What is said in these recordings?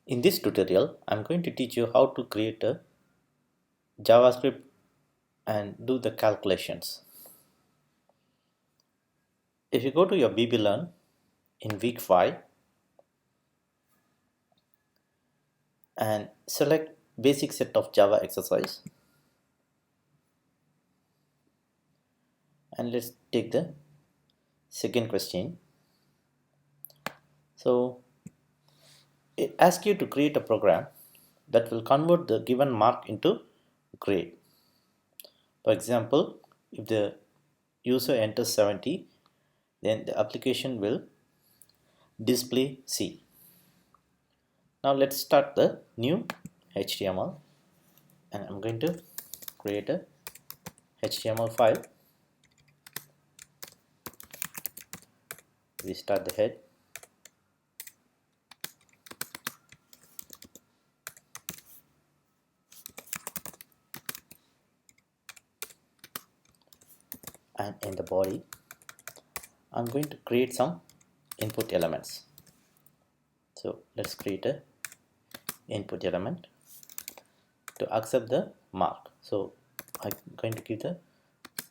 In this tutorial, I'm going to teach you how to create a JavaScript and do the calculations. If you go to your BB Learn in week 5 and select basic set of Java exercise, and let's take the second question. So it asks you to create a program that will convert the given mark into grade. For example, if the user enters 70, then the application will display C. Now let's start the new HTML, and I'm going to create a HTML file. We start the head, and in the body I'm going to create some input elements. So let's create a input element to accept the mark. So I'm going to give the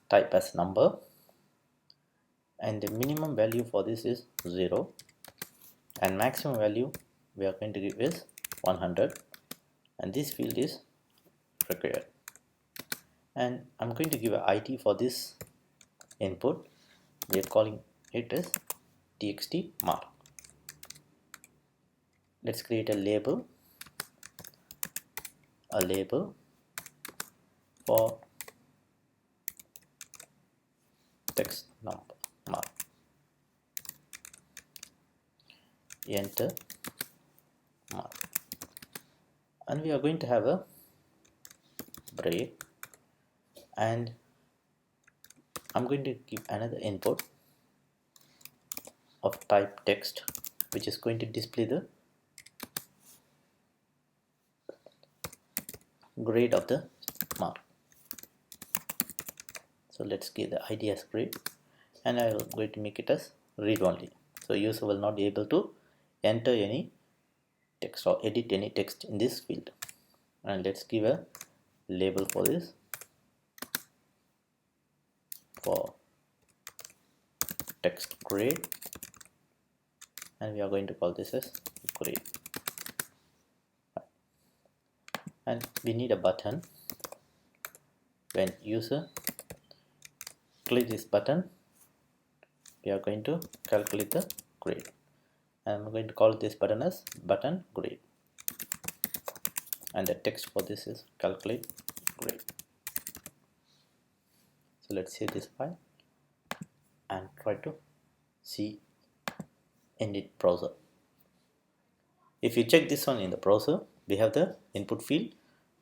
type as number, and the minimum value for this is 0, and maximum value we are going to give is 100, and this field is required. And I'm going to give an ID for this input. We are calling it as txt mark. Let's create a label for text number mark. Enter mark, and we are going to have a break, and I'm going to give another input of type text, which is going to display the grade of the mark. So let's give the ID as grade, and I will going to make it as read only, so user will not be able to enter any text or edit any text in this field. And let's give a label for this for text grade, and we are going to call this as grade. And we need a button. When user click this button, we are going to calculate the grade, and I'm going to call this button as button grade, and the text for this is calculate grade. So let's save this file and try to see in the browser. If you check this one in the browser, we have the input field,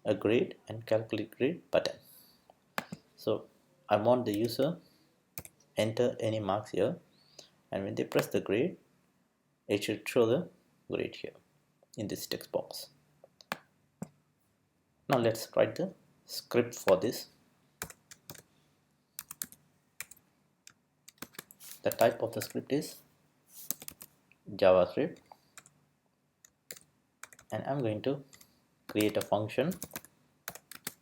a grade, and calculate grade button. So I want the user enter any marks here, and when they press the grade, it should show the grade here in this text box. Now let's write the script for this. The type of the script is JavaScript, and I'm going to create a function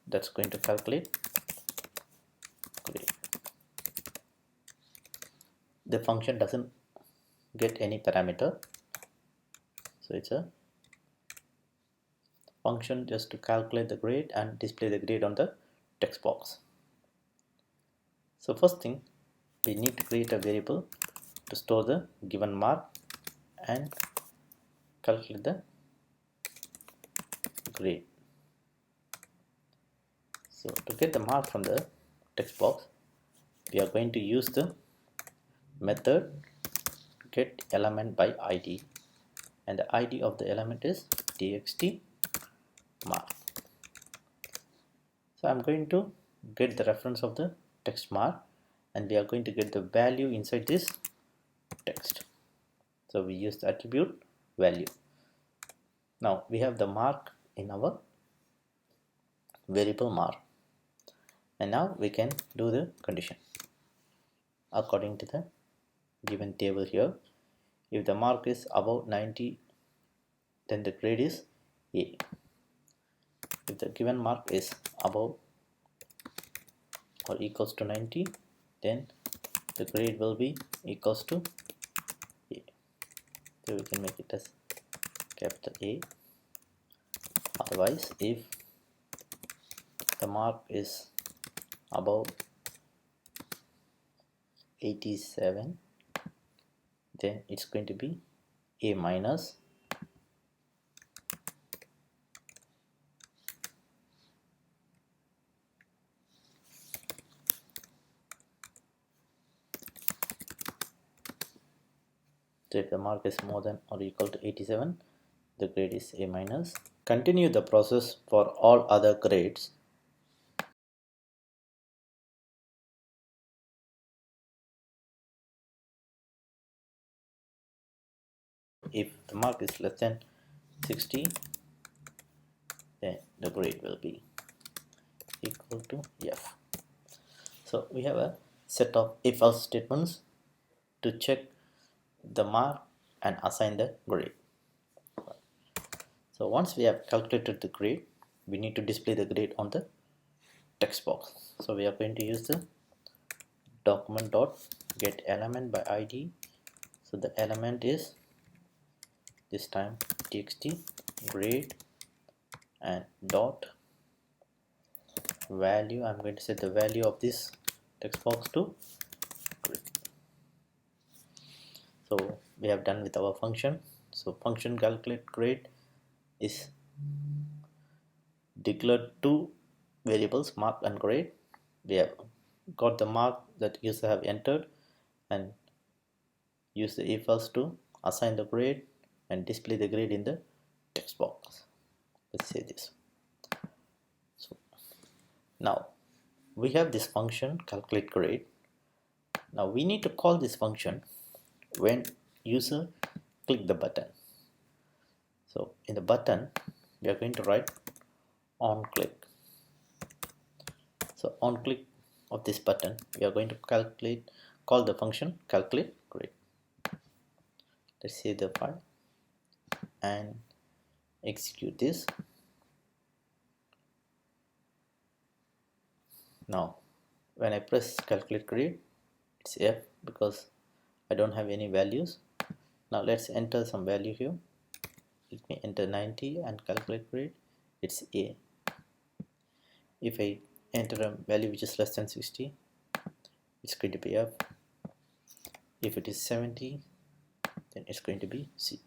that's going to calculate grade. The function doesn't get any parameter, so it's a function just to calculate the grade and display the grade on the text box. So first thing, we need to create a variable to store the given mark and calculate the grade. So to get the mark from the text box, we are going to use the method get element by id, and the id of the element is txt mark. So I'm going to get the reference of the text mark, and we are going to get the value inside this text. So we use the attribute value. Now we have the mark in our variable mark, and now we can do the condition according to the given table here. If the mark is above 90, then the grade is A. If the given mark is above or equals to 90, then the grade will be equals to A. So we can make it as capital A. Otherwise, if the mark is above 87, then it's going to be A minus. So if the mark is more than or equal to 87, the grade is A minus. Continue the process for all other grades. If the mark is less than 60, then the grade will be equal to F. So we have a set of if-else statements to check the mark and assign the grade. So once we have calculated the grade, we need to display the grade on the text box. So we are going to use the document.get element by id. So the element is this time txt grade and dot value. I'm going to set the value of this text box to grade. So we have done with our function. So function calculate grade is declared two variables, mark and grade. We have got the mark that user have entered and use the if else to assign the grade and display the grade in the text box. Let's say this. So now we have this function calculate grade. Now we need to call this function when user click the button. So in the button we are going to write on click. So on click of this button we are going to call the function calculate grade. Let's save the file and execute this. Now when I press calculate grade, it's F because I don't have any values. Now let's enter some value here. Let me enter 90 and calculate grade. It's A. If I enter a value which is less than 60, it's going to be F. If it is 70, then it's going to be C.